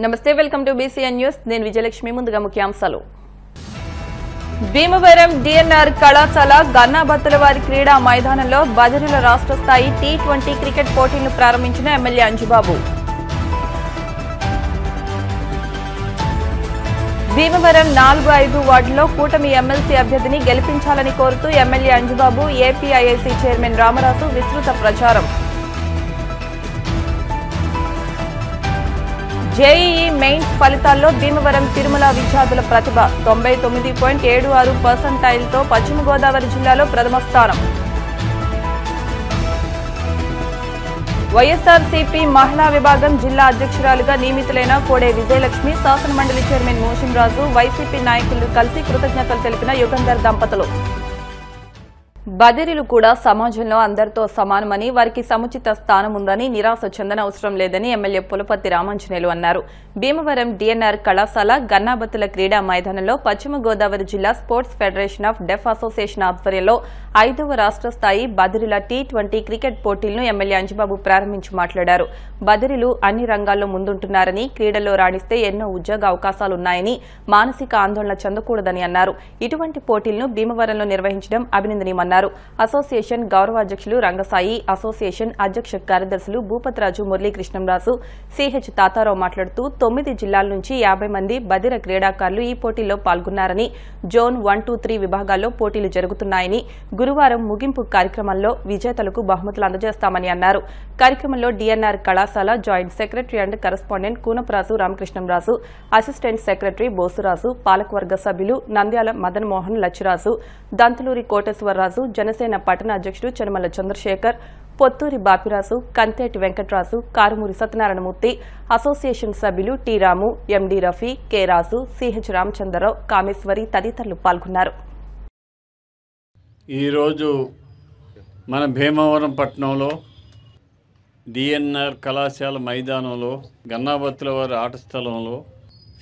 నమస్తే welcome to BCN news నేను విజయలక్ష్మి ముందుగా ముఖ్యాంశాలు భీమవరం డిఎన్ఆర్ కళాశాల గన్నాబత్తులవారి క్రీడా మైదానంలో బదిరీల రాష్ట్ర స్థాయి టీ20 క్రికెట్ పోటీలను ప్రారంభించిన ఎమ్మెల్యే అంజుబాబు భీమవరం 4-5 వార్డులో కూటమి ఎమ్మెల్సీ అభ్యర్థిని గెలిపించాలని కోరుతూ MLA Anjubabu APIIC chairman Ramaraju విస్తృత ప్రచారం జేఈఈ మెయిన్స్ ఫలితాల్లో భీమవరం తిరుమల విద్యార్థుల ప్రతిభ 99.76% పశ్చిమ గోదావరి జిల్లాలో ప్రథమ స్థానం వైఎస్ఆర్సీపీ మహిళా విభాగం జిల్లా అధ్యక్షురాలుగా నియమితులైన కోడే విజయలక్ష్మి శాసనమండలి చైర్మన్ మోషింరాజు వైసీపీ నాయకులు కలిసి కృతజ్ఞతలు తెలిపిన యుగంధర్ దంపతులు బదిరీలు కూడా సమాజంలో అందరితో సమానమని వారికి సముచిత స్థానం ఉందని నిరాశ చెందనవసరం లేదని ఎమ్మెల్యే పులపర్తి రామాంజనేయులు అన్నారు. భీమవరం డిఎన్ఆర్ కళాశాల గన్నాబత్తుల క్రీడా మైదానంలో పశ్చిమ గోదావరి జిల్లా sports federation of deaf association ఆధ్వర్యంలో 5వ రాష్ట్ర స్థాయి బదిరీల టీ20 క్రికెట్ పోటీలను ఎమ్మెల్యే అంజుబాబు ప్రారంభించి మాట్లాడారు. బదిరీలు అన్ని రంగాల్లో ముందుంటున్నారని, క్రీడల్లో రాణిస్తే ఎన్నో ఉద్యోగ అవకాశాలున్నాయని, మానసిక ఆందోళన చెందకూడదని అన్నారు. ఇటువంటి పోటీలను భీమవరంలో నిర్వహించడం అభినందనీయమన్నారు. అసోసియేషన్ గౌరవాధ్యక్షులు రంగసాయి, అసోసియేషన్ అధ్యక్ష కార్యదర్శులు భూపతిరాజు, మురళీకృష్ణంరాజు, సిహెచ్ తాతారావు మాట్లాడుతూ 9 జిల్లాల నుంచి 50 మంది బదిర క్రీడాకారులు ఈ పోటీల్లో పాల్గొన్నారని, జోన్ 1, 2, 3 విభాగాల్లో పోటీలు జరుగుతున్నాయని, గురువారం ముగింపు కార్యక్రమంలో విజేతలకు బహుమతులు అందజేస్తామని అన్నారు. కార్యక్రమంలో డిఎన్ఆర్ కళాశాల joint secretary and correspondent Kunaparaju Ramakrishnamraju, assistant secretary Bosuraju, పాలకవర్గ సభ్యులు నంద్యాల మదన్మోహన్ లచ్చిరాజు, దంతలూరి కోటేశ్వరరాజు, జనసేన పట్టణ అధ్యక్షుడు చనమల చంద్రశేఖర్, పొత్తూరి బాపిరాజు, కంతేటి వెంకట్రాజు, కారుమూరి సత్యనారాయణమూర్తి, అసోసియేషన్ సభ్యులు టి రాము, ఎండి రఫీ, కె రాజు, సిహెచ్ రామచంద్రరావు, కామేశ్వరి తదితరులు పాల్గొన్నారు. ఈరోజు మన భీమవరం పట్టణంలో డిఎన్ఆర్ కళాశాల మైదానంలో గన్నాబత్తుల వారి ఆట స్థలంలో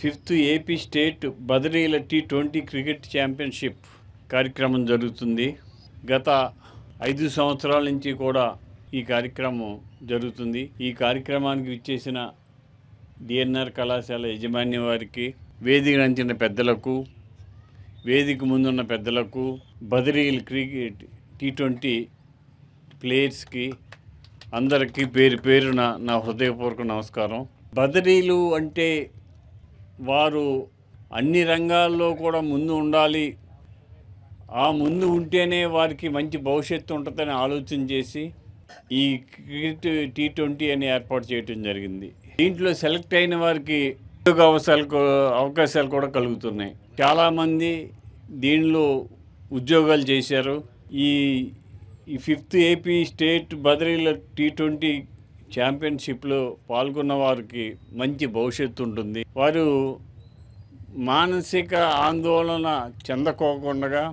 5th ఏపీ స్టేట్ బదిరీల టీ20 క్రికెట్ ఛాంపియన్షిప్ కార్యక్రమం జరుగుతుంది. గత 5 సంవత్సరాల నుంచి కూడా ఈ కార్యక్రమం జరుగుతుంది. ఈ కార్యక్రమానికి విచ్చేసిన డిఎన్ఆర్ కళాశాల యాజమాన్యం వారికి, వేదిక నంచిన పెద్దలకు, వేదిక ముందున్న పెద్దలకు, బదిరీల క్రికెట్ టీ20 ప్లేయర్స్కి అందరికీ పేరు పేరున నా హృదయపూర్వక నమస్కారం. బదిరీలు అంటే వారు అన్ని రంగాల్లో కూడా ముందు ఉండాలి, ఆ ముందు ఉంటేనే వారికి మంచి భవిష్యత్తు ఉంటుందని ఆలోచన చేసి ఈ క్రికెట్ టీ20 అని ఏర్పాటు చేయడం జరిగింది. దీంట్లో సెలెక్ట్ అయిన వారికి ఉద్యోగ అవకాశాలు కూడా కలుగుతున్నాయి. చాలామంది దీనిలో ఉద్యోగాలు చేశారు. ఈ 5th ఏపీ స్టేట్ బదిరీల టీ20 ఛాంపియన్షిప్లో పాల్గొన్న వారికి మంచి భవిష్యత్తు ఉంటుంది. వారు మానసిక ఆందోళన చెందకోకుండా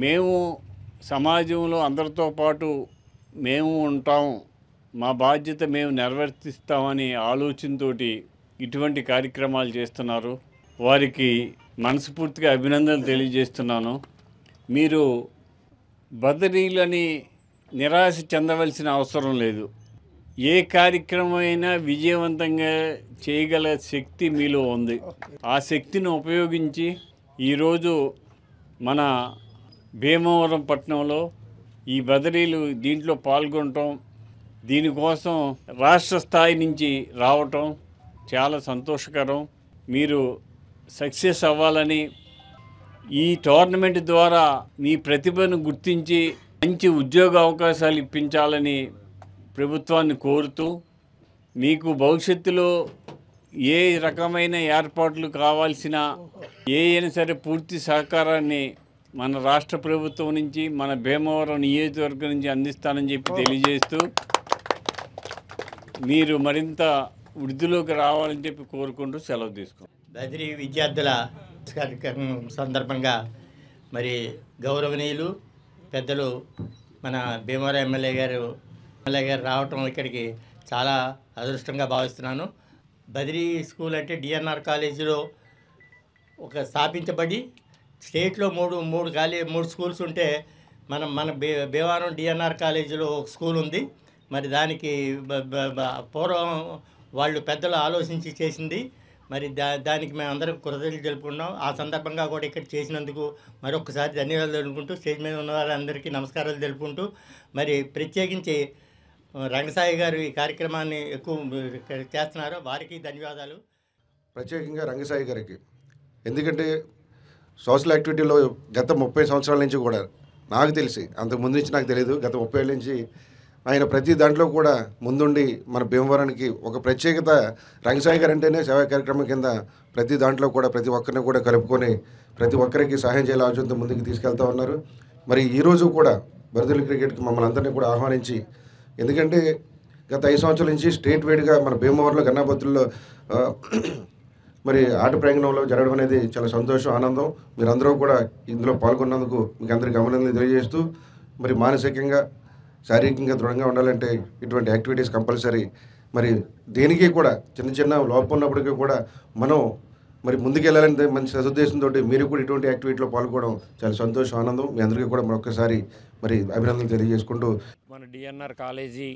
మేము సమాజంలో అందరితో పాటు మేము ఉంటాం, మా బాధ్యత మేము నెరవేర్తిస్తామని ఆలోచనతోటి ఇటువంటి కార్యక్రమాలు చేస్తున్నారు. వారికి మనస్ఫూర్తిగా అభినందనలు తెలియజేస్తున్నాను. మీరు బదిరీలని నిరాశ చెందవలసిన అవసరం లేదు. ఏ కార్యక్రమమైనా విజయవంతంగా చేయగల శక్తి మీలో ఉంది. ఆ శక్తిని ఉపయోగించి ఈరోజు మన భీమవరం పట్టణంలో ఈ బదిరీలు దీంట్లో పాల్గొనటం, దీనికోసం రాష్ట్ర స్థాయి నుంచి రావటం చాలా సంతోషకరం. మీరు సక్సెస్ అవ్వాలని, ఈ టోర్నమెంట్ ద్వారా మీ ప్రతిభను గుర్తించి మంచి ఉద్యోగ అవకాశాలు ఇప్పించాలని ప్రభుత్వాన్ని కోరుతూ, మీకు భవిష్యత్తులో ఏ రకమైన ఏర్పాట్లు కావాల్సిన అయినా సరే పూర్తి సహకారాన్ని మన రాష్ట్ర ప్రభుత్వం నుంచి, మన భీమవరం నియోజకవర్గం నుంచి అందిస్తానని చెప్పి తెలియజేస్తూ, మీరు మరింత వృద్ధిలోకి రావాలని చెప్పి కోరుకుంటూ సెలవు తీసుకోండి. బదిరీ విద్యార్థుల కార్యక్రమం సందర్భంగా మరి గౌరవనీయులు పెద్దలు మన భీమవరం ఎమ్మెల్యే గారు రావటం ఇక్కడికి చాలా అదృష్టంగా భావిస్తున్నాను. బదిరీ స్కూల్ అంటే డిఎన్ఆర్ కాలేజీలో ఒక స్థాపించబడి స్టేట్లో మూడు స్కూల్స్ ఉంటే మన భీమవరం డిఎన్ఆర్ కాలేజీలో ఒక స్కూల్ ఉంది. మరి దానికి పూర్వం వాళ్ళు పెద్దలు ఆలోచించి చేసింది. మరి దానికి మేము అందరం కృతజ్ఞతలు తెలుపుకున్నాం. ఆ సందర్భంగా కూడా ఇక్కడ చేసినందుకు మరొకసారి ధన్యవాదాలు తెలుపుకుంటూ స్టేజ్ మీద ఉన్న వారందరికీ నమస్కారాలు తెలుపుకుంటూ మరి ప్రత్యేకించి రంగసాయి గారు ఈ కార్యక్రమాన్ని ఎక్కువ చేస్తున్నారు, వారికి ధన్యవాదాలు. ప్రత్యేకంగా రంగసాయి గారికి, ఎందుకంటే సోషల్ యాక్టివిటీలో గత 30 సంవత్సరాల నుంచి కూడా నాకు తెలిసి, అంతకుముందు నుంచి నాకు తెలియదు, గత 30 ఏళ్ళ నుంచి ఆయన ప్రతి దాంట్లో కూడా ముందుండి మన భీమవరానికి ఒక ప్రత్యేకత. రంగసాయి గారు అంటేనే సేవా కార్యక్రమం కింద ప్రతి దాంట్లో కూడా ప్రతి ఒక్కరిని కూడా కలుపుకొని ప్రతి ఒక్కరికి సహాయం చేయాలి ఆలోచనతో ముందుకు తీసుకెళ్తా ఉన్నారు. మరి ఈరోజు కూడా బరిదెల క్రికెట్కి మమ్మల్ని అందరినీ కూడా ఆహ్వానించి, ఎందుకంటే గత 5 సంవత్సరాల నుంచి స్టేట్ వైడ్గా మన భీమవరంలో గన్నాబత్తుల్లో మరి ఆట ప్రాంగణంలో జరగడం అనేది చాలా సంతోషం, ఆనందం. మీరందరూ కూడా ఇందులో పాల్గొన్నందుకు మీకు అందరికీ అభినందనలు తెలియజేస్తూ, మరి మానసికంగా శారీరకంగా దృఢంగా ఉండాలంటే ఇటువంటి యాక్టివిటీస్ కంపల్సరీ. మరి దేనికి కూడా చిన్న చిన్న లోపం ఉన్నప్పటికీ కూడా మనం మరి ముందుకెళ్ళాలంటే మంచి సదుద్దేశంతో మీరు కూడా ఇటువంటి యాక్టివిటీలో పాల్గొనడం చాలా సంతోషం, ఆనందం. మీ అందరికీ కూడా మరొకసారి మరి అభినందనలు తెలియజేసుకుంటూ, మన డిఎన్ఆర్ కాలేజీ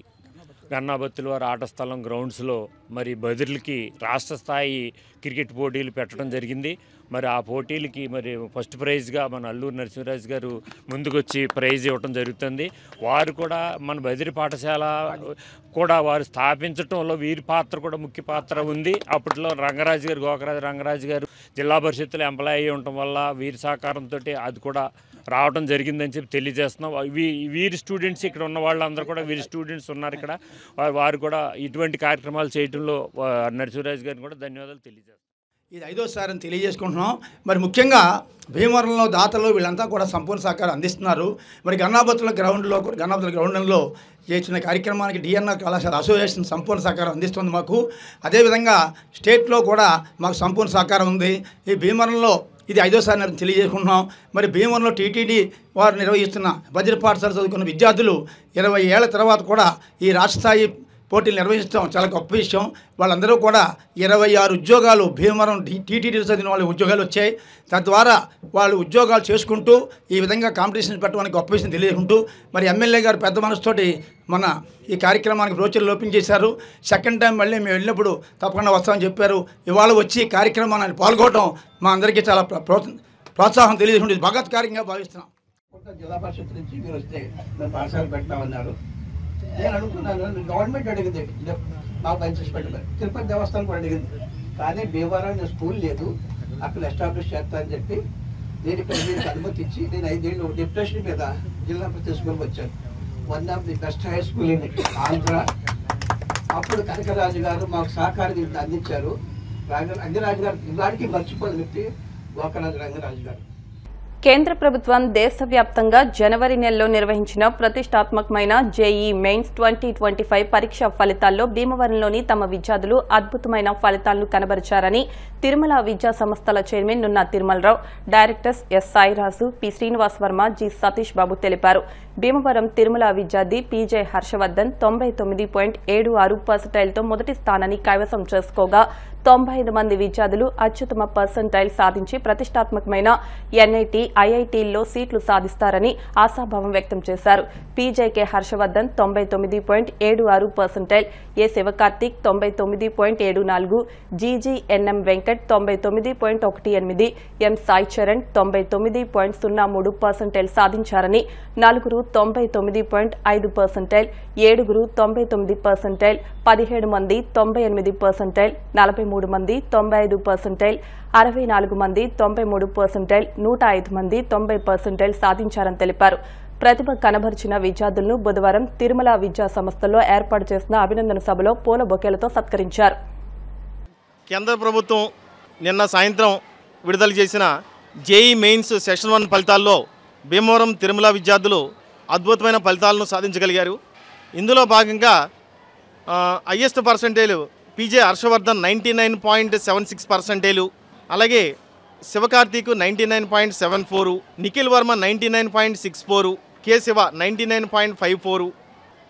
గన్నాబత్తుల వారి ఆట స్థలం గ్రౌండ్స్లో మరి బదిర్లకి రాష్ట్ర స్థాయి క్రికెట్ పోటీలు పెట్టడం జరిగింది. మరి ఆ పోటీలకి మరి ఫస్ట్ ప్రైజ్గా మన అల్లూరు నరసింహరాజు గారు ముందుకొచ్చి ప్రైజ్ ఇవ్వడం జరుగుతుంది. వారు కూడా మన బదిరి పాఠశాల కూడా వారు స్థాపించడంలో వీరి పాత్ర కూడా ముఖ్య పాత్ర ఉంది. అప్పట్లో రంగరాజు గారు, గోకరాజు రంగరాజు గారు జిల్లా పరిషత్తులో ఎంప్లాయ్ అయ్యి ఉండటం వల్ల వీరి సహకారంతో అది కూడా రావడం జరిగిందని చెప్పి తెలియజేస్తున్నాం. వీరి స్టూడెంట్స్ ఇక్కడ ఉన్న వాళ్ళందరూ కూడా వీరి స్టూడెంట్స్ ఉన్నారు ఇక్కడ. వారు కూడా ఇటువంటి కార్యక్రమాలు చేయడంలో నరసింహరాజు గారిని కూడా ధన్యవాదాలు తెలియజేస్తాం. ఇది 5వ అని తెలియజేసుకుంటున్నాం. మరి ముఖ్యంగా భీమవరంలో దాతలు వీళ్ళంతా కూడా సంపూర్ణ సహకారం అందిస్తున్నారు. మరి గన్నాబత్తుల గ్రౌండ్లో చేసిన కార్యక్రమానికి డిఎన్ఆర్ కళాశాల అసోసియేషన్ సంపూర్ణ సహకారం అందిస్తుంది మాకు. అదేవిధంగా స్టేట్లో కూడా మాకు సంపూర్ణ సహకారం ఉంది. ఈ భీమవరంలో ఇది 5వ తెలియజేసుకుంటున్నాం. మరి భీమవరంలో టీటీడీ వారు నిర్వహిస్తున్న బదిరి పాఠశాల చదువుకున్న విద్యార్థులు 20 ఏళ్ల తర్వాత కూడా ఈ రాష్ట్ర స్థాయి పోటీలు నిర్వహించడం చాలా గొప్ప విషయం. వాళ్ళందరూ కూడా 26 ఉద్యోగాలు భీమవరం టీటీడీలో చదివిన వాళ్ళ ఉద్యోగాలు వచ్చాయి. తద్వారా వాళ్ళు ఉద్యోగాలు చేసుకుంటూ ఈ విధంగా కాంపిటీషన్ పెట్టడానికి గొప్ప విషయం తెలియజేసుకుంటూ, మరి ఎమ్మెల్యే గారు పెద్ద మనసుతోటి మన ఈ కార్యక్రమానికి బ్రోచర్లు ఓపెన్ చేశారు. సెకండ్ టైం మళ్ళీ మేము వెళ్ళినప్పుడు తప్పకుండా వస్తామని చెప్పారు. ఇవాళ వచ్చి కార్యక్రమాన్ని పాల్గొనడం మా అందరికీ చాలా ప్రోత్సాహం తెలియజేసుకుంటుంది, భగత్ కార్యంగా భావిస్తున్నాం. జిల్లా పరిషత్ నుంచి మీరు వస్తే మేము పాఠశాల పెట్టామన్నారు. నేను అనుకున్నాను, గవర్నమెంట్ అడిగింది మాకు బెంచెస్ పెట్టమని, తిరుపతి దేవస్థానం కూడా అడిగింది. కానీ భీమవరం స్కూల్ లేదు, అక్కడ ఎస్టాబ్లిష్ చేస్తా అని చెప్పి దీనికి అనుమతి ఇచ్చి నేను 5 ఏళ్ళు డిప్రెషన్ మీద జిల్లా పరిషత్ స్కూల్కి వచ్చాను. One of the best high school in Andhra. అప్పుడు కనకరాజు గారు మాకు సహకారం అందించారు. రంగరాజు గారు ఇవాడికి మర్చిపోయిన వ్యక్తి గోకరాజు రంగరాజు గారు. కేంద్ర ప్రభుత్వం దేశవ్యాప్తంగా జనవరి నెలలో నిర్వహించిన ప్రతిష్టాత్మకమైన జేఈ మెయిన్స్ 2025 పరీక్ష ఫలితాల్లో భీమవరంలోని తమ విద్యార్థులు అద్భుతమైన ఫలితాలను కనబరిచారని తిరుమల విద్యా సంస్థల chairman Nunna Tirumalarao, directors S Sairaju, P Srinivas Varma, G Satish Babu తెలిపారు. భీమవరం తిరుమల విద్యార్థి పీజే హర్షవర్ధన్ 99.76% మొదటి స్థానాన్ని కైవసం చేసుకోగా 95 మంది విద్యార్థులు అత్యుత్తమ పర్సెంటైల్ సాధించి ప్రతిష్టాత్మకమైన ఎన్ఐటి, ఐఐటీల్లో సీట్లు సాధిస్తారని ఆశాభావం వ్యక్తం చేశారు. పీజేకే హర్షవర్ధన్ 99.76%, ఏ శివకార్తిక్ 99.74, జీజీఎన్ఎం వెంకట్ 99.18, ఎం సాయి చరణ్ 99.03% సాధించారని, 4 99.5%, 7 99%, 17 మంది 98%, 43 మంది 95%, 64 మంది 93%, 105 మంది 90% సాధించారని తెలిపారు. ప్రతిభ కనబరిచిన విద్యార్థులను బుధవారం తిరుమల విద్యా సంస్థల్లో ఏర్పాటు చేసిన అభినందన సభలో పూల బొకేలతో సత్కరించారు. కేంద్ర ప్రభుత్వం నిన్న సాయంత్రం విడుదల చేసిన జేఈ మెయిన్స్ సెషన్ 1 ఫలితాల్లో భీమవరం తిరుమల విద్యార్థులు అద్భుతమైన ఫలితాలను సాధించగలిగారు. ఇందులో భాగంగా హైయెస్ట్ పర్సెంటేజ్ పీజే హర్షవర్ధన్ 99.76%, అలాగే శివకార్తీక్ 99.74, నిఖిల్ వర్మ 99.64, కే శివ 99.54,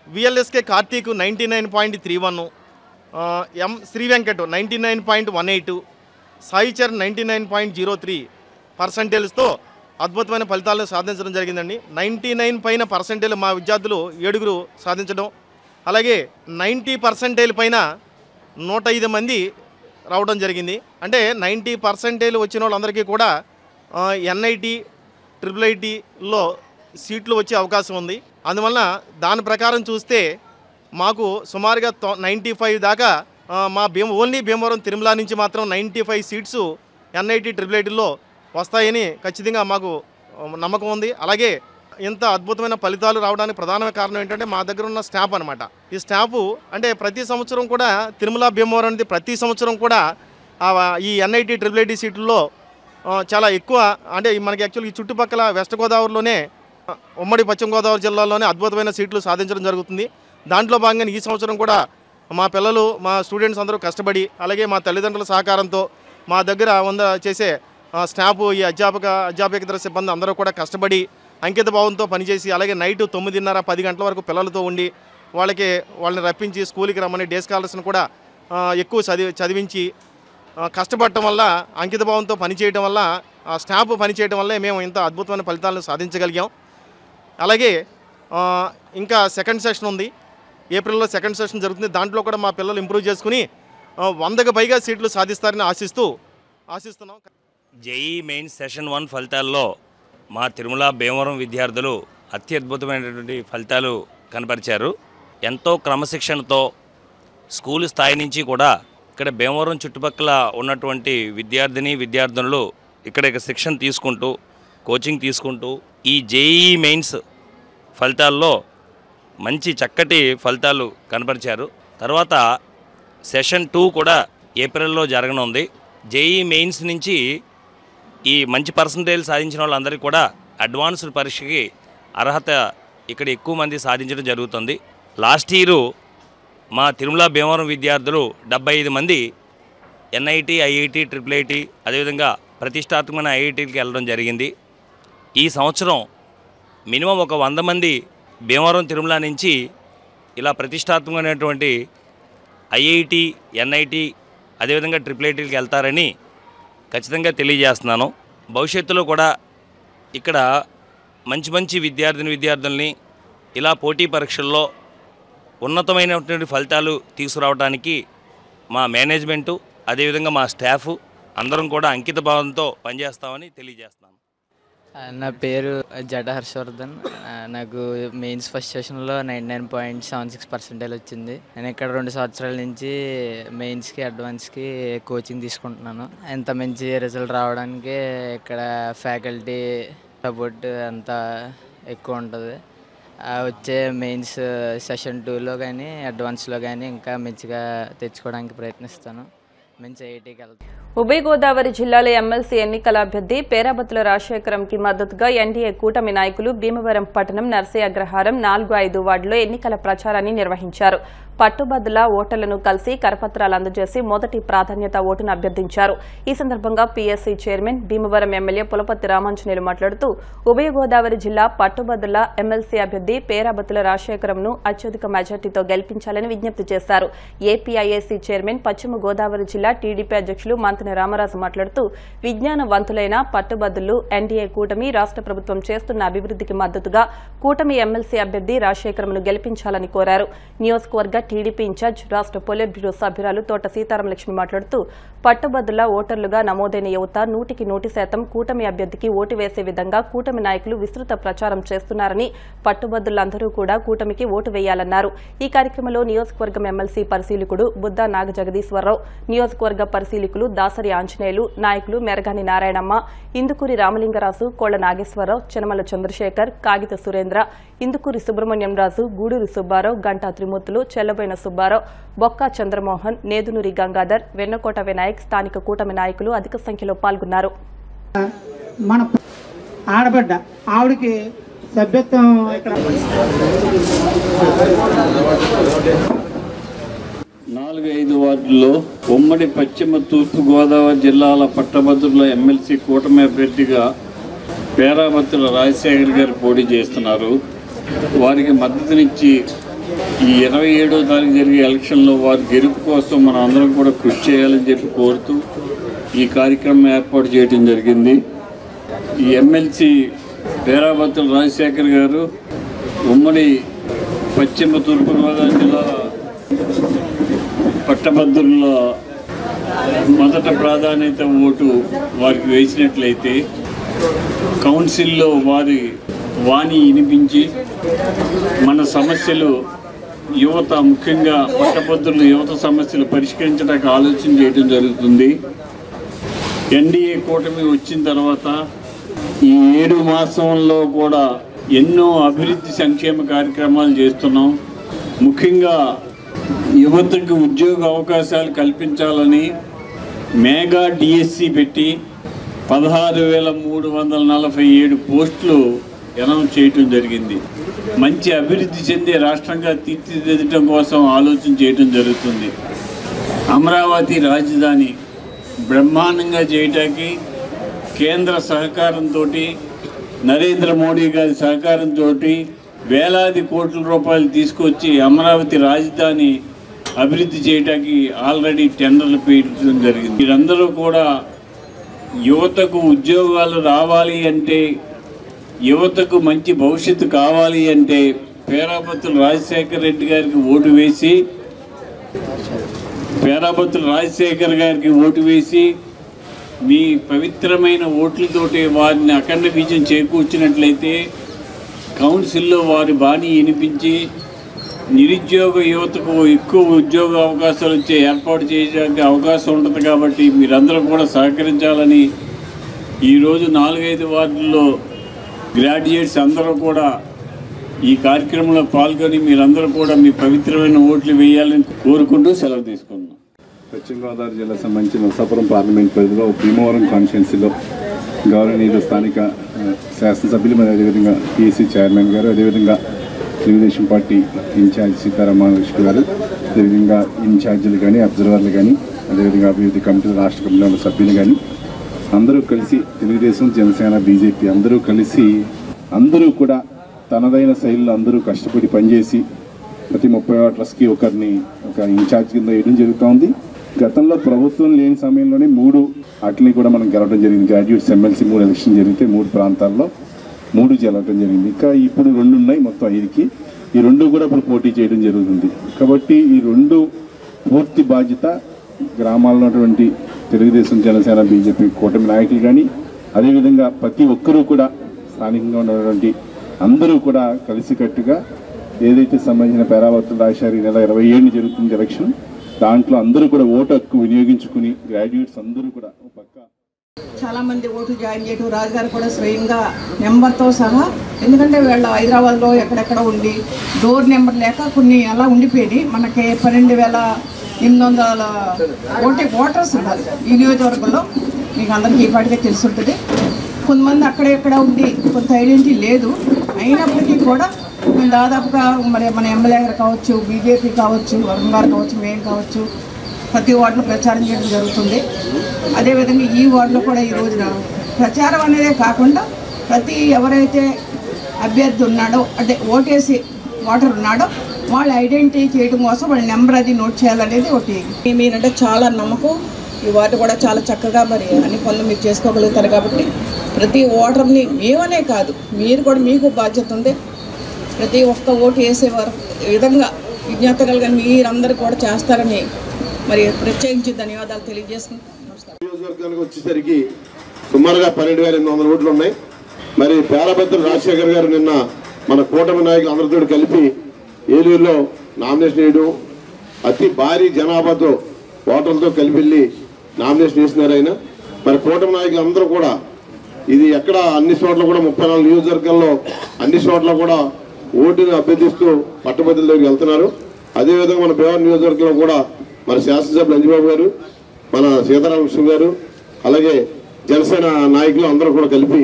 విఎల్ఎస్కే కార్తీక్ 99.31, ఎం శ్రీ వెంకట్ 99.18, సాయి చరణ్ 99.03%తో అద్భుతమైన ఫలితాలను సాధించడం జరిగిందండి. 99 పైన పర్సెంటేజ్ మా విద్యార్థులు 7 సాధించడం, అలాగే 90% పైన 105 మంది రావడం జరిగింది. అంటే 90% వచ్చిన వాళ్ళందరికీ కూడా ఎన్ఐటి IIITలో సీట్లు వచ్చే అవకాశం ఉంది. అందువల్ల దాని ప్రకారం చూస్తే మాకు సుమారుగా 95 దాకా మా ఓన్లీ భీమవరం తిరుమల నుంచి మాత్రం 95 సీట్స్ ఎన్ఐటి IIITలో వస్తాయని ఖచ్చితంగా మాకు నమ్మకం ఉంది. అలాగే ఇంత అద్భుతమైన ఫలితాలు రావడానికి ప్రధానమైన కారణం ఏంటంటే మా దగ్గర ఉన్న స్టాఫ్ అనమాట. ఈ స్టాఫ్ అంటే ప్రతి సంవత్సరం కూడా తిరుమల భీమవరం అనేది ప్రతి సంవత్సరం కూడా ఈ ఎన్ఐటి IIIT సీట్లలో చాలా ఎక్కువ, అంటే మనకి యాక్చువల్గా ఈ చుట్టుపక్కల వెస్ట్ గోదావరిలోనే ఉమ్మడి పశ్చిమ గోదావరి జిల్లాలోనే అద్భుతమైన సీట్లు సాధించడం జరుగుతుంది. దాంట్లో భాగంగా ఈ సంవత్సరం కూడా మా పిల్లలు మా స్టూడెంట్స్ అందరూ కష్టపడి అలాగే మా తల్లిదండ్రుల సహకారంతో మా దగ్గర చేసే స్టాఫ్ ఈ అధ్యాపకేతర సిబ్బంది అందరూ కూడా కష్టపడి అంకిత భావంతో పనిచేసి అలాగే నైట్ 9:30 10 గంటల వరకు పిల్లలతో ఉండి వాళ్ళని రప్పించి స్కూల్కి రమ్మని డే స్కాలర్స్ని కూడా ఎక్కువ చదివించి కష్టపడటం వల్ల అంకిత భావంతో పనిచేయడం వల్ల స్టాఫ్ పనిచేయడం వల్లే మేము ఇంత అద్భుతమైన ఫలితాలను సాధించగలిగాం. అలాగే ఇంకా సెకండ్ సెషన్ ఉంది, ఏప్రిల్లో సెకండ్ సెషన్ జరుగుతుంది. దాంట్లో కూడా మా పిల్లలు ఇంప్రూవ్ చేసుకుని 100కి పైగా సీట్లు సాధిస్తారని ఆశిస్తున్నాం. జేఈ మెయిన్స్ సెషన్ 1 ఫలితాల్లో మా తిరుమల భీమవరం విద్యార్థులు అత్యద్భుతమైనటువంటి ఫలితాలు కనపరిచారు. ఎంతో క్రమశిక్షణతో స్కూల్ స్థాయి నుంచి కూడా ఇక్కడ భీమవరం చుట్టుపక్కల ఉన్నటువంటి విద్యార్థినులు ఇక్కడ శిక్షణ తీసుకుంటూ కోచింగ్ తీసుకుంటూ ఈ జేఈ మెయిన్స్ ఫలితాల్లో మంచి చక్కటి ఫలితాలు కనపరిచారు. తర్వాత సెషన్ 2 కూడా ఏప్రిల్లో జరగనుంది. జేఈ మెయిన్స్ నుంచి ఈ మంచి పర్సంటేజ్ సాధించిన వాళ్ళందరికీ కూడా అడ్వాన్స్డ్ పరీక్షకి అర్హత ఇక్కడ ఎక్కువ మంది సాధించడం జరుగుతుంది. లాస్ట్ ఇయర్ మా తిరుమల భీమవరం విద్యార్థులు 75 మంది ఎన్ఐటి IIT IIIT అదేవిధంగా ప్రతిష్టాత్మకమైన IITకి వెళ్ళడం జరిగింది. ఈ సంవత్సరం మినిమం ఒక 100 మంది భీమవరం తిరుమల నుంచి ఇలా ప్రతిష్టాత్మకమైనటువంటి IIT NIT అదేవిధంగా IIITకి వెళ్తారని ఖచ్చితంగా తెలియజేస్తున్నాను. భవిష్యత్తులో కూడా ఇక్కడ మంచి విద్యార్థుల్ని ఇలా పోటీ పరీక్షల్లో ఉన్నతమైనటువంటి ఫలితాలు తీసుకురావడానికి మా మేనేజ్మెంటు అదేవిధంగా మా స్టాఫ్ అందరం కూడా అంకిత భావంతో పనిచేస్తామని తెలియజేస్తున్నాను. నా పేరు జడ హర్షవర్ధన్. నాకు మెయిన్స్ ఫస్ట్ సెషన్లో 99.76% వచ్చింది. నేను ఇక్కడ 2 సంవత్సరాల నుంచి మెయిన్స్కి అడ్వాన్స్కి కోచింగ్ తీసుకుంటున్నాను. ఎంత మంచి రిజల్ట్ రావడానికి ఇక్కడ ఫ్యాకల్టీ సపోర్ట్ అంతా ఎక్కువ ఉంటుంది. వచ్చే మెయిన్స్ సెషన్ 2లో కానీ అడ్వాన్స్లో కానీ ఇంకా మంచిగా తెచ్చుకోవడానికి ప్రయత్నిస్తాను. మంచి ఐఐటీకి వెళ్తాను. ఉభయ గోదావరి జిల్లాల ఎమ్మెల్సీ ఎన్నికల అభ్యర్థి పేరాబత్తుల రాజశేఖరంకి మద్దతుగా ఎన్డీఏ కూటమి నాయకులు భీమవరం పట్టణం నర్సయ్య అగ్రహారం 4-5 వార్డులో ఎన్నికల ప్రచారాన్ని నిర్వహించారు. పట్టుబద్దుల ఓటర్లను కలిసి కరపత్రాలు అందజేసి మొదటి ప్రాధాన్యత ఓటును అభ్యర్థించారు. ఈ సందర్భంగా PSC chairman Bhimavaram MLA Pulaparthi Ramanjaneyulu మాట్లాడుతూ ఉభయ గోదావరి జిల్లా పట్టుబద్దుల ఎమ్మెల్సీ అభ్యర్థి పేరాబత్తుల రాజశేఖరంను అత్యధిక మెజార్టీతో గెలిపించాలని విజ్ఞప్తి చేశారు. ఏపీఐఏసీ చైర్మన్ పశ్చిమ గోదావరి జిల్లా టీడీపీ అధ్యక్షులు మంతెన రామరాజు మాట్లాడుతూ విజ్ఞానవంతులైన పట్టుబద్దులు ఎన్డీఏ కూటమి రాష్ట్ర ప్రభుత్వం చేస్తున్న అభివృద్ధికి మద్దతుగా కూటమి ఎమ్మెల్సీ అభ్యర్థి రాజశేఖరంను గెలిపించాలని కోరారు. నియోజకవర్గ టీడీపీ ఇన్ఛార్జ్ రాష్ట్ర పొలిట్ బ్యూరో సభ్యురాలు తోట సీతారాం లక్ష్మి మాట్లాడుతూ పట్టుబద్దుల ఓటర్లుగా నమోదైన యువత 100% కూటమి అభ్యర్థికి ఓటు వేసే విధంగా కూటమి నాయకులు విస్తృత ప్రచారం చేస్తున్నారని పట్టుబద్దులందరూ కూడా కూటమికి ఓటు వేయాలన్నారు. ఈ కార్యక్రమంలో నియోజకవర్గం ఎమ్మెల్సీ పరిశీలకుడు బుద్దా నాగజగదీశ్వరరావు, నియోజకవర్గ పరిశీలకులు దాసరి ఆంజనేయులు, నాయకులు మెరగాని నారాయణమ్మ, ఇందుకూరి రామలింగరాజు, కోళ్ల నాగేశ్వరరావు, చెనమల చంద్రశేఖర్, కాగిత సురేంద్ర, ఇందుకూరి సుబ్రహ్మణ్యం రాజు, గూడూరి సుబ్బారావు, గంటా త్రిమూర్తులు, చెల్లబోయిన సుబ్బారావు, బొక్కా చంద్రమోహన్, నేదునూరి గంగాధర్, వెన్నకోట వినాయక్, స్థానిక కూటమి నాయకులు అధిక సంఖ్యలో పాల్గొన్నారు. మన ఆడబిడ్డ ఆవిడకి సభ్యత్వం 4-5 వార్డుల్లో ఉమ్మడి పశ్చిమ తూర్పు గోదావరి జిల్లాల పట్టభద్రుల ఎమ్మెల్సీ కూటమి అభ్యర్థిగా పేరాబత్తుల రాజశేఖర్ గారు పోటీ చేస్తున్నారు. వారికి మద్దతునిచ్చి ఈ 27వ తారీఖు జరిగే ఎలక్షన్లో వారి గెలుపు కోసం మనం అందరం కూడా కృషి చేయాలని చెప్పి కోరుతూ ఈ కార్యక్రమం ఏర్పాటు చేయడం జరిగింది. ఈ ఎమ్మెల్సీ పేరాబత్తుల రాజశేఖర్ గారు ఉమ్మడి పశ్చిమ తూర్పుగోదావరి జిల్లా పట్టభద్రుల మొదట ప్రాధాన్యత ఓటు వారికి వేసినట్లయితే కౌన్సిల్లో వారి వాణి వినిపించి మన సమస్యలు యువత, ముఖ్యంగా పట్టభద్రులు యువత సమస్యలు పరిష్కరించడానికి ఆలోచన చేయడం జరుగుతుంది. ఎన్డీఏ కూటమి వచ్చిన తర్వాత ఈ 7 మాసంలో కూడా ఎన్నో అభివృద్ధి సంక్షేమ కార్యక్రమాలు చేస్తున్నాం. ముఖ్యంగా యువతకు ఉద్యోగ అవకాశాలు కల్పించాలని మెగా డిఎస్సి పెట్టి 16,347 పోస్టులు అనౌన్స్ చేయటం జరిగింది. మంచి అభివృద్ధి చెందే రాష్ట్రంగా తీర్చిదిద్దడం కోసం ఆలోచన చేయటం జరుగుతుంది. అమరావతి రాజధాని బ్రహ్మాండంగా చేయటానికి కేంద్ర సహకారంతో, నరేంద్ర మోడీ గారి సహకారంతో వేలాది కోట్ల రూపాయలు తీసుకొచ్చి అమరావతి రాజధాని అభివృద్ధి చేయడానికి ఆల్రెడీ టెండర్లు పెట్టడం జరిగింది. మీరందరూ కూడా యువతకు ఉద్యోగాలు రావాలి అంటే, యువతకు మంచి భవిష్యత్తు కావాలి అంటే పేరాబత్తుల రాజశేఖర్ రెడ్డి గారికి ఓటు వేసి మీ పవిత్రమైన ఓట్లతోటి వారిని అఖండ విజయం చేకూర్చినట్లయితే కౌన్సిల్లో వారి బాణీ వినిపించి నిరుద్యోగ యువతకు ఎక్కువ ఉద్యోగ అవకాశాలు వచ్చే ఏర్పాటు చేయడానికి అవకాశం ఉంటుంది. కాబట్టి మీరందరూ కూడా సహకరించాలని ఈరోజు 4-5 వార్డుల్లో గ్రాడ్యుయేట్స్ అందరూ కూడా ఈ కార్యక్రమంలో పాల్గొని మీరందరూ కూడా మీ పవిత్రమైన ఓట్లు వేయాలని కోరుకుంటూ సెలవు తీసుకున్నాం. పశ్చిమ గోదావరి జిల్లా సంబంధించిన నరసాపురం పార్లమెంట్ పరిధిలో భీమవరం కాన్స్టిట్యున్సీలో గౌరవనీయులు స్థానిక శాసనసభ్యులు, మరి అదేవిధంగా పిఎస్సీ చైర్మన్ గారు, అదేవిధంగా తెలుగుదేశం పార్టీ ఇన్ఛార్జ్ సీతారామకృష్ణ గారు, అదేవిధంగా ఇన్ఛార్జీలు కానీ, అబ్జర్వర్లు కానీ, అదేవిధంగా అభివృద్ధి కమిటీల రాష్ట్ర కమిటీల సభ్యులు కానీ అందరూ కలిసి తెలుగుదేశం, జనసేన, బీజేపీ అందరూ కలిసి అందరూ కూడా తనదైన శైలిలో అందరూ కష్టపడి పనిచేసి ప్రతి 30 వాటర్స్కి ఒకరిని ఒక ఇన్ఛార్జ్ కింద వేయడం జరుగుతూ ఉంది. గతంలో ప్రభుత్వం లేని సమయంలోనే 3 వాటిని కూడా మనం గెలవడం జరిగింది. గ్రాడ్యుయేట్స్ ఎమ్మెల్సీ 3 ఎలక్షన్ జరిగితే 3 ప్రాంతాల్లో 3 గెలవడం జరిగింది. ఇంకా ఇప్పుడు 2 ఉన్నాయి, మొత్తం 5కి. ఈ 2 కూడా ఇప్పుడు పోటీ చేయడం జరుగుతుంది. కాబట్టి ఈ 2 పూర్తి బాధ్యత గ్రామాల్లో ఉన్నటువంటి తెలుగుదేశం, జనసేన, బీజేపీ కూటమి నాయకులు కానీ, అదేవిధంగా ప్రతి ఒక్కరూ కూడా స్థానికంగా ఉన్నటువంటి అందరూ కూడా కలిసికట్టుగా ఏదైతే సంబంధించిన పేరాబత్తుల రాశారు ఈ నెల 27 జరుగుతుంది ఎలక్షన్, దాంట్లో అందరూ కూడా ఓటు హక్కు వినియోగించుకుని గ్రాడ్యుయేట్స్ అందరూ కూడా పక్క చాలా మంది ఓట్లు జాయిన్ చేయడం, రాజుగారు కూడా స్వయంగా నెంబర్తో సహా, ఎందుకంటే వీళ్ళ హైదరాబాద్లో ఎక్కడెక్కడ ఉండి డోర్ నెంబర్ లేక కొన్ని అలా ఉండిపోయి మనకి 12,800 ఓటర్స్ ఉన్నారు ఈ నియోజకవర్గంలో. మీకు అందరికీ ఈ పాటికే తెలుసుంటుంది. కొంతమంది అక్కడెక్కడ ఉండి కొంత ఐడెంటిటీ లేదు, అయినప్పటికీ కూడా మేము దాదాపుగా మరి మన ఎమ్మెల్యే గారు కావచ్చు, బీజేపీ కావచ్చు, వరుణ్ గారు కావచ్చు, మేము కావచ్చు, ప్రతి వార్డులో ప్రచారం చేయడం జరుగుతుంది. అదేవిధంగా ఈ వార్డులో కూడా ఈ రోజున ప్రచారం అనేదే కాకుండా ప్రతి ఎవరైతే అభ్యర్థి ఉన్నాడో, అంటే ఓటేసి ఓటర్ ఉన్నాడో వాళ్ళ ఐడెంటిటీ చేయడం కోసం వాళ్ళ నెంబర్ అది నోట్ చేయాలనేది ఒకటి. మీరంటే చాలా నమ్మకం. ఈ వార్డు కూడా చాలా చక్కగా మరి అన్ని పనులు మీరు చేసుకోగలుగుతారు. కాబట్టి ప్రతి ఓటర్ని మేమనే కాదు, మీరు కూడా మీకు బాధ్యత ఉంది. ప్రతి ఒక్క ఓటు వేసేవారు విధంగా విజ్ఞాత కలిగిన మీరందరూ కూడా చేస్తారని మరి ప్రత్యేకించి ధన్యవాదాలు తెలియజేసుకుంటాం. నమస్కారం. నియోజకవర్గానికి వచ్చేసరికి సుమారుగా 12,800 ఓట్లు ఉన్నాయి. మరి పేరాబత్తుల రాజశేఖర్ గారు నిన్న మన కూటమి నాయకులు అందరితో కలిపి ఏలూరులో నామినేషన్ వేయడం, అతి భారీ జనాభాతో ఓటర్లతో కలిపి వెళ్ళి నామినేషన్ వేసినారు ఆయన. మరి కూటమి నాయకులు అందరూ కూడా ఇది ఎక్కడ అన్ని చోట్ల కూడా 34 నియోజకవర్గాల్లో అన్ని చోట్ల కూడా ఓటుని అభ్యర్థిస్తూ పట్టభద్రుల దగ్గరికి వెళ్తున్నారు. అదేవిధంగా మన భీమవరం నియోజకవర్గంలో కూడా మన శాసనసభ్యులు అంజబాబు గారు, మన సీతారామకృష్ణ గారు, అలాగే జనసేన నాయకులు అందరూ కూడా కలిపి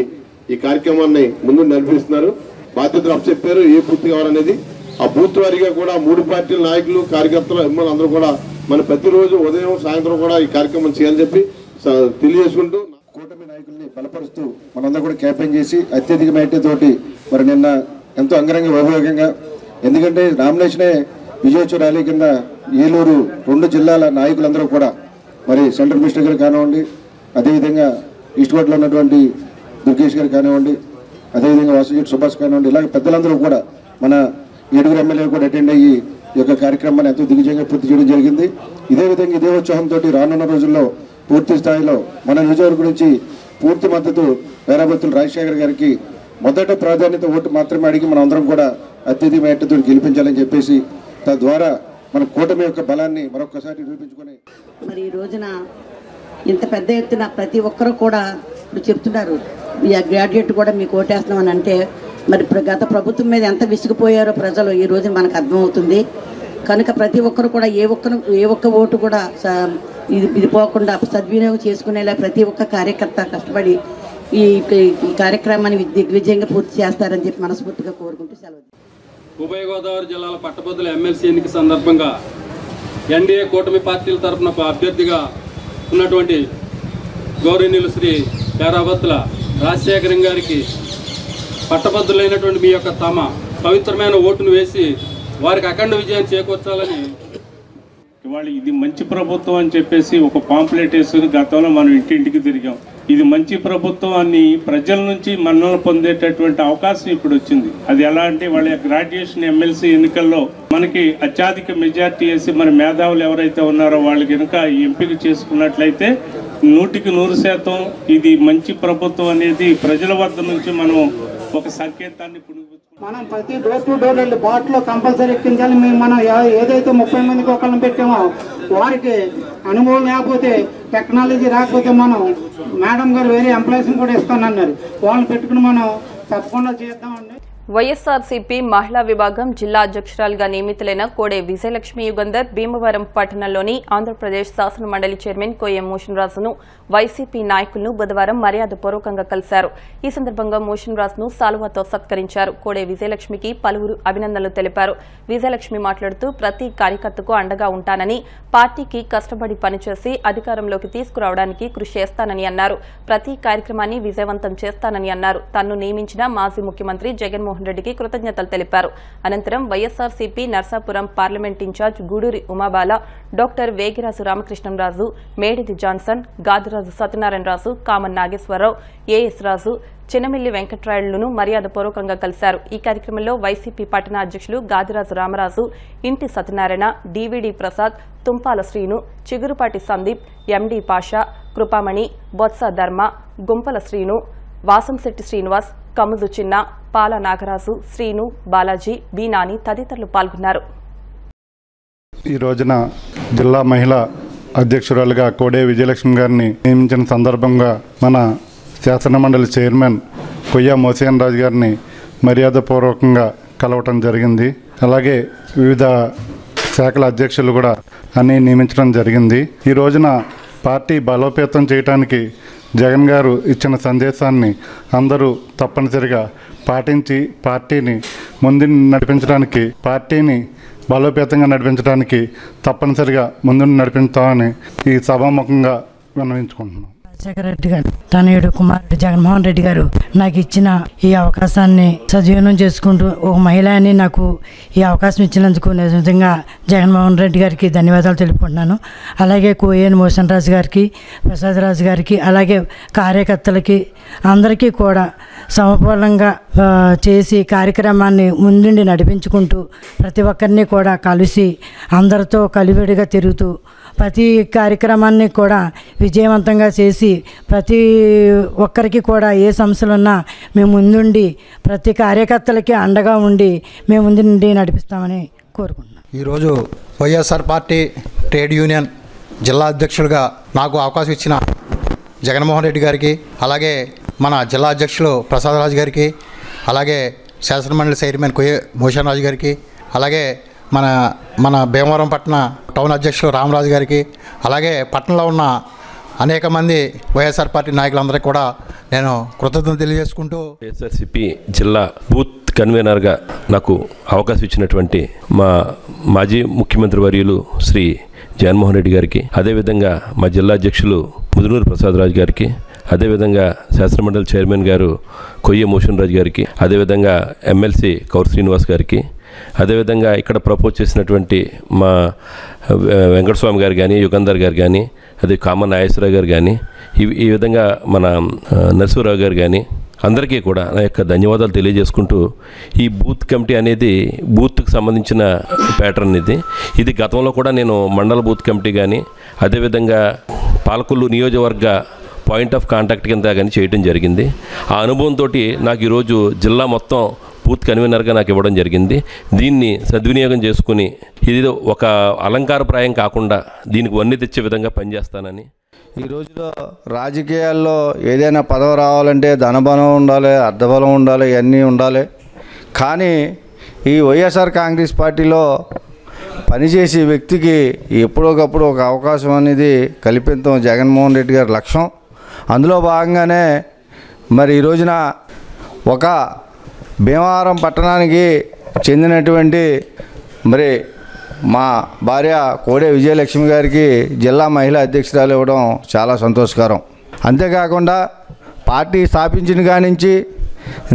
ఈ కార్యక్రమాన్ని ముందు నడిపిస్తున్నారు. బాధ్యతలు అప్పచెప్పారు. ఏ బూత్ కావాలనేది ఆ బూత్ వారీగా కూడా 3 పార్టీల నాయకులు, కార్యకర్తలు, అభిమానులు అందరూ కూడా మన ప్రతిరోజు ఉదయం సాయంత్రం కూడా ఈ కార్యక్రమం చేయాలని చెప్పి తెలియజేసుకుంటూ కూటమి నాయకుల్ని బలపరుస్తూ మనందరూ కూడా క్యాంపెయిన్ చేసి అత్యధిక మేటి తోటి మరి నిన్న ఎంతో అంగరంగ వైభవంగా, ఎందుకంటే నామినేషనే విజయోత్సవ ర్యాలీ కింద ఏలూరు 2 జిల్లాల నాయకులందరూ కూడా మరి సెంట్రల్ మినిస్టర్ గారు కానివ్వండి, అదేవిధంగా ఈస్ట్ కోట్లో ఉన్నటువంటి దుర్గేష్ గారు కానివ్వండి, అదేవిధంగా వాసుజీ సుభాష్ కానివ్వండి, ఇలాగ పెద్దలందరూ కూడా మన 7 ఎమ్మెల్యేలు కూడా అటెండ్ అయ్యి ఈ యొక్క కార్యక్రమాన్ని ఎంతో దిగ్విజయంగా పూర్తి చేయడం జరిగింది. ఇదే విధంగా ఇదే ఉత్సాహంతో రానున్న రోజుల్లో పూర్తి స్థాయిలో మన నియోజకవర్గం నుంచి పూర్తి మద్దతు పేరాబత్తుల రాజశేఖర్ గారికి మొదట ప్రాధాన్యత ఓటు మాత్రమే అడిగి మనం అందరం కూడా అత్యధిక మేటతో గెలిపించాలని చెప్పేసి తద్వారా మన కూటమి యొక్క బలాన్ని మరొకసారి నిరూపించుకొని మరి ఈ రోజున ఇంత పెద్ద ఎత్తున ప్రతి ఒక్కరు కూడా ఇప్పుడు చెప్తున్నారు గ్రాడ్యుయేట్ కూడా మీకు ఓటేస్తున్నాం అని అంటే మరి గత ప్రభుత్వం మీద ఎంత విసిగిపోయారో ప్రజలు ఈ రోజు మనకు అర్థమవుతుంది. కనుక ప్రతి ఒక్కరు కూడా ఏ ఒక్క ఓటు కూడా ఇది పోకుండా సద్వినియోగం చేసుకునేలా ప్రతి ఒక్క కార్యకర్త కష్టపడి ఈ కార్యక్రమాన్ని దిగ్విజయంగా పూర్తి చేస్తారని చెప్పి మనస్ఫూర్తిగా కోరుకుంటూ సెలవు. ఉభయ గోదావరి జిల్లాల పట్టభద్రుల ఎమ్మెల్సీ ఎన్నిక సందర్భంగా ఎన్డీఏ కూటమి పార్టీల తరఫున అభ్యర్థిగా ఉన్నటువంటి గౌరవనీయులు శ్రీ పేరాబత్తుల రాజశేఖరం గారికి పట్టభద్రులైనటువంటి మీ యొక్క తమ పవిత్రమైన ఓటును వేసి వారికి అఖండ విజయం చేకూర్చాలని. ఇవాళ ఇది మంచి ప్రభుత్వం అని చెప్పేసి ఒక పాంప్లెట్ వేసుకుని గతంలో మనం ఇంటింటికి తిరిగాం. ఇది మంచి ప్రభుత్వం అని ప్రజల నుంచి మన్ననలు పొందేటటువంటి అవకాశం ఇప్పుడు వచ్చింది. అది ఎలా అంటే వాళ్ళ గ్రాడ్యుయేషన్ ఎమ్మెల్సీ ఎన్నికల్లో మనకి అత్యధిక మెజార్టీ వేసి మన మేధావులు ఎవరైతే ఉన్నారో వాళ్ళకి కనుక ఎంపిక చేసుకున్నట్లయితే 100% ఇది మంచి ప్రభుత్వం అనేది ప్రజల వద్ద నుంచి మనం ఒక సంకేతాన్ని మనం ప్రతి డోర్ టు డోర్ వెళ్ళి బాట్లో కంపల్సరీ ఎక్కించాలి. మనం ఏదైతే 30 మందికి ఒకళ్ళని పెట్టామో వారికి అనుభవం లేకపోతే టెక్నాలజీ రాకపోతే మనం మేడం గారు వేరే ఎంప్లాయీస్ని కూడా ఇస్తానన్నారు. వాళ్ళని పెట్టుకుని మనం తప్పకుండా చేద్దామండి. వైఎస్ఆర్సీపీ మహిళా విభాగం జిల్లా అధ్యక్షురాలుగా నియమితులైన కోడే విజయలక్ష్మి యుగంధర్ భీమవరం పట్టణంలోని ఆంధ్రప్రదేశ్ శాసన మండలి చైర్మన్ కోయం మోషన్ రాజును వైసీపీ నాయకులను బుధవారం మర్యాదపూర్వకంగా కలిశారు. ఈ సందర్భంగా మోషన్ రాజును సాలువాతో సత్కరించారు. కోడే విజయలక్ష్మికి పలువురు అభినందనలు తెలిపారు. విజయలక్ష్మి మాట్లాడుతూ ప్రతి కార్యకర్తకు అండగా ఉంటానని, పార్టీకి కష్టపడి పనిచేసి అధికారంలోకి తీసుకురావడానికి కృషి చేస్తానని అన్నారు. ప్రతి కార్యక్రమాన్ని విజయవంతం చేస్తానని అన్నారు. తన్ను నియమించిన మాజీ ముఖ్యమంత్రి జగన్మోహన్ రెడ్డికి కృతజ్ఞతలు తెలిపారు. అనంతరం YSRCP Narsapuram parliament incharge Guduri Umabala, doctor Vegiraju Ramakrishnamraju, Medidi Johnson, Gadiraju Satyanarayanaraju, Kaman Nageswararao, A S Raju, Chinnamilli వెంకట్రాయుళ్లను మర్యాదపూర్వకంగా కలిశారు. ఈ కార్యక్రమంలో వైసీపీ పట్టణ అధ్యక్షులు గాదిరాజు రామరాజు, ఇంటి సత్యనారాయణ, డివిడి ప్రసాద్, తుంపాల శ్రీను, చిగురుపాటి సందీప్, ఎండి పాషా, కృపామణి, బొత్స ధర్మ, గుంపల శ్రీను, వాసంశెట్టి శ్రీనివాస్, కముజు చిన్న, పాల నాగరాజు, శ్రీను, బాలాజీ, బీనాని తదితరులు పాల్గొన్నారు. ఈ రోజున జిల్లా మహిళా అధ్యక్షురాలుగా కోడే విజయలక్ష్మి గారిని నియమించిన సందర్భంగా మన శాసనమండలి చైర్మన్ కొయ్య మోసేన్ రాజు గారిని మర్యాదపూర్వకంగా కలవటం జరిగింది. అలాగే వివిధ శాఖల అధ్యక్షులు కూడా అన్నీ నియమించడం జరిగింది. ఈ రోజున పార్టీ బలోపేతం చేయడానికి జగన్ గారు ఇచ్చిన సందేశాన్ని అందరూ తప్పనిసరిగా పాటించి పార్టీని ముందు నడిపించడానికి, పార్టీని బలోపేతంగా నడిపించడానికి తప్పనిసరిగా ముందు నడిపిస్తామని ఈ సభాముఖంగా విన్నవించుకుంటున్నాం. రాజశేఖర రెడ్డి గారు తనయుడు కుమారుడు జగన్మోహన్ రెడ్డి గారు నాకు ఇచ్చిన ఈ అవకాశాన్ని సద్వినియోగం చేసుకుంటూ ఒక మహిళ అని నాకు ఈ అవకాశం ఇచ్చినందుకు నిజంగా జగన్మోహన్ రెడ్డి గారికి ధన్యవాదాలు తెలుపుకుంటున్నాను. అలాగే కోయేని మోషన్ రాజు గారికి, ప్రసాద్ రాజు గారికి, అలాగే కార్యకర్తలకి అందరికీ కూడా సమపూర్ణంగా చేసి కార్యక్రమాన్ని ముందుండి నడిపించుకుంటూ ప్రతి ఒక్కరిని కూడా కలిసి అందరితో కలివిడిగా తిరుగుతూ ప్రతి కార్యక్రమాన్ని కూడా విజయవంతంగా చేసి ప్రతి ఒక్కరికి కూడా ఏ సమస్యలున్నా మేము ముందుండి ప్రతి కార్యకర్తలకి అండగా ఉండి మేము ముందుండి నడిపిస్తామని కోరుకుంటున్నాం. ఈరోజు వైఎస్ఆర్ పార్టీ ట్రేడ్ యూనియన్ జిల్లా అధ్యక్షులుగా నాకు అవకాశం ఇచ్చిన జగన్మోహన్ రెడ్డి గారికి, అలాగే మన జిల్లా అధ్యక్షులు ప్రసాద్ రాజు గారికి, అలాగే శాసనమండలి చైర్మన్ కొయ్య మోషన్ రాజు గారికి, అలాగే మన భీమవరం పట్టణ టౌన్ అధ్యక్షులు రామరాజు గారికి, అలాగే పట్టణంలో ఉన్న అనేక మంది వైఎస్ఆర్ పార్టీ నాయకులందరికీ కూడా నేను కృతజ్ఞతలు తెలియజేసుకుంటూ వైఎస్ఆర్సీపీ జిల్లా బూత్ కన్వీనర్గా నాకు అవకాశం ఇచ్చినటువంటి మా మాజీ ముఖ్యమంత్రి వర్యులు శ్రీ జగన్మోహన్ రెడ్డి గారికి, అదేవిధంగా మా జిల్లా అధ్యక్షులు ముదునూరు ప్రసాద్ రాజు గారికి, అదేవిధంగా శాసనమండలి చైర్మన్ గారు కొయ్య మోషన్ రాజు గారికి, అదేవిధంగా ఎమ్మెల్సీ కౌర్ శ్రీనివాస్ గారికి, అదేవిధంగా ఇక్కడ ప్రపోజ్ చేసినటువంటి మా వెంకటస్వామి గారు కానీ, యుగంధర్ గారు కానీ, అదే కామన్ నాగేశ్వరరావు గారు కానీ, ఈ విధంగా మన నరసింహరావు గారు కానీ, అందరికీ కూడా నా యొక్క ధన్యవాదాలు తెలియజేసుకుంటూ, ఈ బూత్ కమిటీ అనేది బూత్కి సంబంధించిన ప్యాటర్న్ ఇది గతంలో కూడా నేను మండల బూత్ కమిటీ కానీ అదేవిధంగా పాలకొల్లు నియోజకవర్గ పాయింట్ ఆఫ్ కాంటాక్ట్ కింద కానీ చేయడం జరిగింది. ఆ అనుభవంతో నాకు ఈరోజు జిల్లా మొత్తం బూత్ కన్వీనర్గా నాకు ఇవ్వడం జరిగింది. దీన్ని సద్వినియోగం చేసుకుని ఇది ఒక అలంకారప్రాయం కాకుండా దీనికి వన్నె తెచ్చే విధంగా పనిచేస్తానని. ఈ రోజులో రాజకీయాల్లో ఏదైనా పదవి రావాలంటే ధనబలం ఉండాలి, అర్థబలం ఉండాలి, ఇవన్నీ ఉండాలి. కానీ ఈ వైఎస్ఆర్ కాంగ్రెస్ పార్టీలో పనిచేసే వ్యక్తికి ఎప్పుడొకప్పుడు ఒక అవకాశం అనేది కల్పించడం జగన్మోహన్ రెడ్డి గారి లక్ష్యం. అందులో భాగంగానే మరి ఈ రోజున ఒక భీమవరం పట్టణానికి చెందినటువంటి మరి మా భార్య కోడే విజయలక్ష్మి గారికి జిల్లా మహిళా అధ్యక్షురాలు ఇవ్వడం చాలా సంతోషకరం. అంతేకాకుండా పార్టీ స్థాపించిన కాడి నుంచి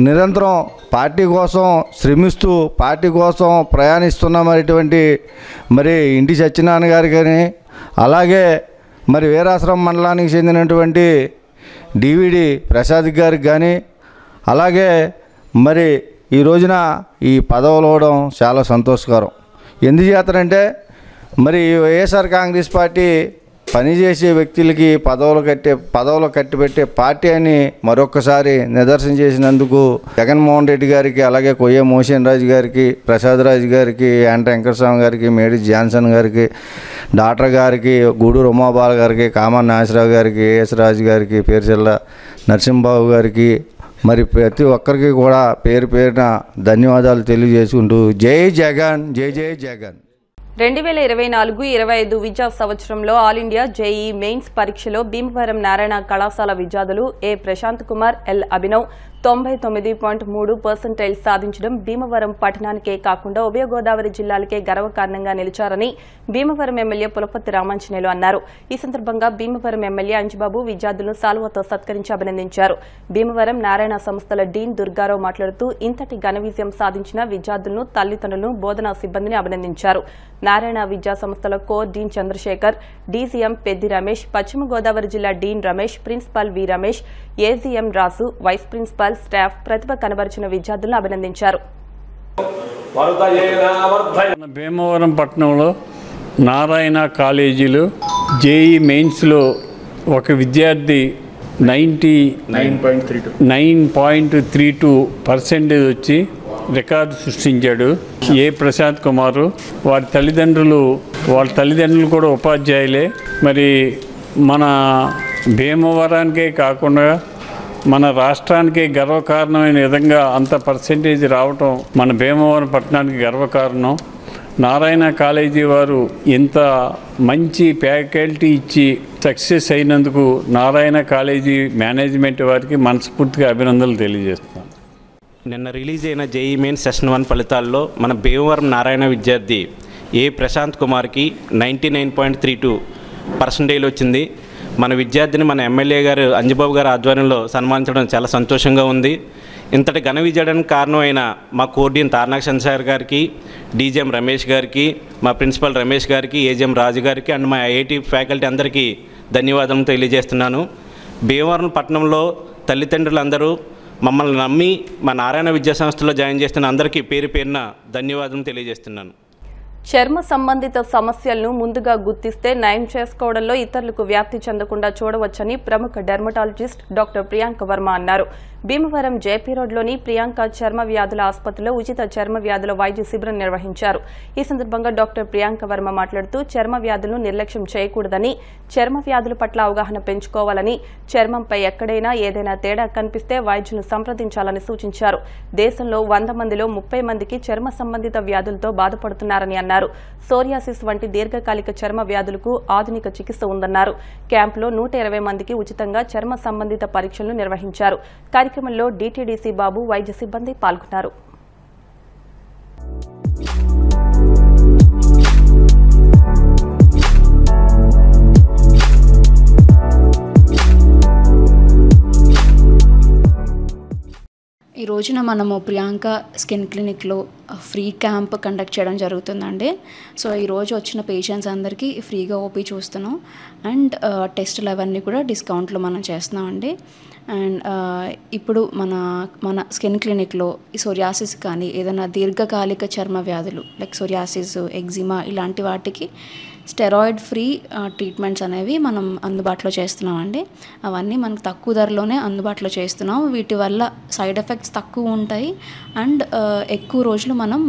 నిరంతరం పార్టీ కోసం శ్రమిస్తూ పార్టీ కోసం ప్రయాణిస్తున్నటువంటి మరి ఇంటి సత్యనారాయణ గారు కానీ, అలాగే మరి వీరాశ్రమం మండలానికి చెందినటువంటి డివిడి ప్రసాద్ గారికి కానీ, అలాగే మరి ఈ రోజున ఈ పదవులు ఇవ్వడం చాలా సంతోషకరం. ఎందుచేతనంటే మరి వైఎస్ఆర్ కాంగ్రెస్ పార్టీ పనిచేసే వ్యక్తులకి పదవులు కట్టిపెట్టే పార్టీ అని మరొక్కసారి నిదర్శనం చేసినందుకు జగన్మోహన్ రెడ్డి గారికి, అలాగే కొయ్య మోషన్ రాజు గారికి, ప్రసాద్ రాజు గారికి, యాంట వెంకటస్వామి గారికి, మేడి జాన్సన్ గారికి, డాక్టర్ గారికి, గూడూరు ఉమాబాల గారికి, కామన్ నాగేశ్వరరావు గారికి, ఏఎస్ రాజు గారికి, పేరుచెల్ల నరసింహబాబు గారికి, మరి ప్రతి ఒక్కరికి కూడా పేరు పేరున ధన్యవాదాలు తెలియజేసుకుంటూ జై జగన్, జై జై జగన్. 2024-25 విద్యా సంవత్సరంలో ఆల్ ఇండియా జేఈ మెయిన్స్ పరీక్షలో భీమవరం నారాయణ కళాశాల విద్యార్థులు ఏ ప్రశాంత్ కుమార్, ఎల్ అభినవ్ 99.3% సాధించడం భీమవరం పట్టణానికే కాకుండా ఉభయ గోదావరి జిల్లాలకే గర్వకారణంగా నిలిచారని భీమవరం ఎమ్మెల్యే పులపర్తి రామాంజనేయులు అన్నారు. ఈ సందర్భంగా భీమవరం ఎమ్మెల్యే అంజిబాబు విద్యార్థులను సాల్వతో సత్కరించి అభినందించారు. భీమవరం నారాయణ సంస్థల డీన్ దుర్గారావు మాట్లాడుతూ ఇంతటి ఘన విజయం సాధించిన విద్యార్థులను, తల్లిదండ్రులను, బోధనా సిబ్బందిని అభినందించారు. నారాయణ విద్యా సంస్థల core dean Chandrasekhar, DCM Peddi Ramesh, Paschima Godavari జిల్లా dean Ramesh, principal V Ramesh, AGM Rasu, vice principal, staff ప్రతిభ కనబరిచిన విద్యార్థులను అభినందించారు. భీమవరం పట్టణంలో నారాయణ కాలేజీలో జేఈ మెయిన్స్లో ఒక విద్యార్థి 99.32% వచ్చి రికార్డు సృష్టించాడు. ఏ ప్రశాంత్ కుమారు వాళ్ళ తల్లిదండ్రులు కూడా ఉపాధ్యాయులే. మరి మన భీమవరానికే కాకుండా మన రాష్ట్రానికే గర్వకారణమైన విధంగా అంత పర్సెంటేజ్ రావటం మన భీమవరం పట్టణానికి గర్వకారణం. నారాయణ కాలేజీ వారు ఇంత మంచి ఫ్యాకల్టీ ఇచ్చి సక్సెస్ అయినందుకు నారాయణ కాలేజీ మేనేజ్మెంట్ వారికి మనస్ఫూర్తిగా అభినందనలు తెలియజేస్తున్నాను. నిన్న రిలీజ్ అయిన జేఈ మెయిన్స్ సెషన్ 1 ఫలితాల్లో మన భీమవరం నారాయణ విద్యార్థి ఏ ప్రశాంత్ కుమార్కి 99.32% వచ్చింది. మన విద్యార్థిని మన ఎమ్మెల్యే గారు అంజిబాబు గారి ఆధ్వర్యంలో సన్మానించడం చాలా సంతోషంగా ఉంది. ఇంతటి ఘన విజయానికి కారణమైన మా కోర్డియన్ తారనాథ్ చంద్రశేఖర్ గారికి, డీజీఎం రమేష్ గారికి, మా ప్రిన్సిపల్ రమేష్ గారికి, ఏజీఎం రాజు గారికి అండ్ మా ఐఐటి ఫ్యాకల్టీ అందరికీ ధన్యవాదాలు తెలియజేస్తున్నాను. భీమవరం పట్టణంలో తల్లిదండ్రులందరూ మమ్మల్ని నమ్మి మా నారాయణ విద్యా సంస్థలో జాయిన్ చేస్తున్న అందరికీ పేరు పేరున ధన్యవాదాలు తెలియజేస్తున్నాను. చర్మ సంబంధిత సమస్యలను ముందుగా గుర్తిస్తే నయం చేసుకోవడంలో ఇతరులకు వ్యాప్తి చెందకుండా చూడవచ్చని ప్రముఖ డెర్మటాలజిస్ట్ డాక్టర్ ప్రియాంక వర్మ అన్నారు. భీమవరం జేపీ రోడ్లోని ప్రియాంక చర్మ వ్యాధుల ఆసుపత్రిలో ఉచిత చర్మ వ్యాధుల వైద్య శిబిరం నిర్వహించారు. ఈ సందర్భంగా డాక్టర్ ప్రియాంక వర్మ మాట్లాడుతూ చర్మ వ్యాధులను నిర్లక్ష్యం చేయకూడదని, చర్మ వ్యాధుల పట్ల అవగాహన పెంచుకోవాలని, చర్మంపై ఎక్కడైనా ఏదైనా తేడా కనిపిస్తే వైద్యులను సంప్రదించాలని సూచించారు. దేశంలో 100 మందిలో 30 మందికి చర్మ సంబంధిత వ్యాధులతో బాధపడుతున్నారని అన్నారు. సోరియాసిస్ వంటి దీర్ఘకాలిక చర్మ వ్యాధులకు ఆధునిక చికిత్స ఉందన్నారు. క్యాంపులో 120 మందికి ఉచితంగా చర్మ సంబంధిత పరీక్షలు నిర్వహించారు. కార్యక్రమంలో డీటీడీసీ బాబు, వైద్య సిబ్బంది పాల్గొన్నారు. ఈ రోజున మనము ప్రియాంక స్కిన్ క్లినిక్లో ఫ్రీ క్యాంప్ కండక్ట్ చేయడం జరుగుతుందండి. సో ఈరోజు వచ్చిన పేషెంట్స్ అందరికీ ఫ్రీగా ఓపీ చూస్తున్నాం అండ్ టెస్టులు అవన్నీ కూడా డిస్కౌంట్లో మనం చేస్తున్నామండి. అండ్ ఇప్పుడు మన స్కిన్ క్లినిక్లో ఈ సోరియాసిస్ కానీ ఏదైనా దీర్ఘకాలిక చర్మ వ్యాధులు లైక్ సోరియాసిస్, ఎగ్జిమా ఇలాంటి వాటికి స్టెరాయిడ్ ఫ్రీ ట్రీట్మెంట్స్ అనేవి మనం అందుబాటులో చేస్తున్నామండి. అవన్నీ మనకు తక్కువ ధరలోనే అందుబాటులో చేస్తున్నాం. వీటి వల్ల సైడ్ ఎఫెక్ట్స్ తక్కువ ఉంటాయి అండ్ ఎక్కువ రోజులు మనం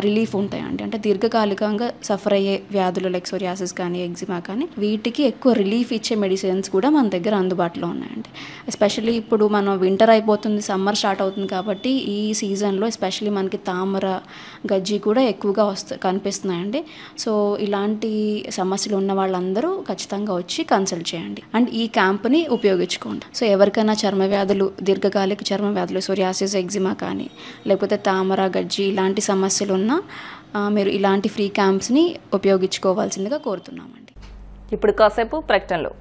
రిలీఫ్ ఉంటాయండి. అంటే దీర్ఘకాలికంగా సఫర్ అయ్యే వ్యాధులు లైక్ సోరియాసిస్ కానీ ఎగ్జిమా కానీ వీటికి ఎక్కువ రిలీఫ్ ఇచ్చే మెడిసిన్స్ కూడా మన దగ్గర అందుబాటులో ఉన్నాయండి. ఎస్పెషల్లీ ఇప్పుడు మనం వింటర్ అయిపోతుంది, సమ్మర్ స్టార్ట్ అవుతుంది కాబట్టి ఈ సీజన్లో ఎస్పెషల్లీ మనకి తామర, గజ్జి కూడా ఎక్కువగా కనిపిస్తున్నాయండి. సో ఇలాంటి సమస్యలు ఉన్న వాళ్ళందరూ ఖచ్చితంగా వచ్చి కన్సల్ట్ చేయండి అండ్ ఈ క్యాంప్ని ఉపయోగించుకోండి. సో ఎవరికైనా చర్మ వ్యాధులు, దీర్ఘకాలిక చర్మ వ్యాధులు, సోరియాసిస్, ఎగ్జిమా కానీ లేకపోతే తామర, గజ్జి ఇలాంటి సమస్యలు ఉన్నా మీరు ఇలాంటి ఫ్రీ క్యాంప్స్ని ఉపయోగించుకోవాల్సిందిగా కోరుతున్నామండి. ఇప్పుడు కాసేపు ప్రకటనలు.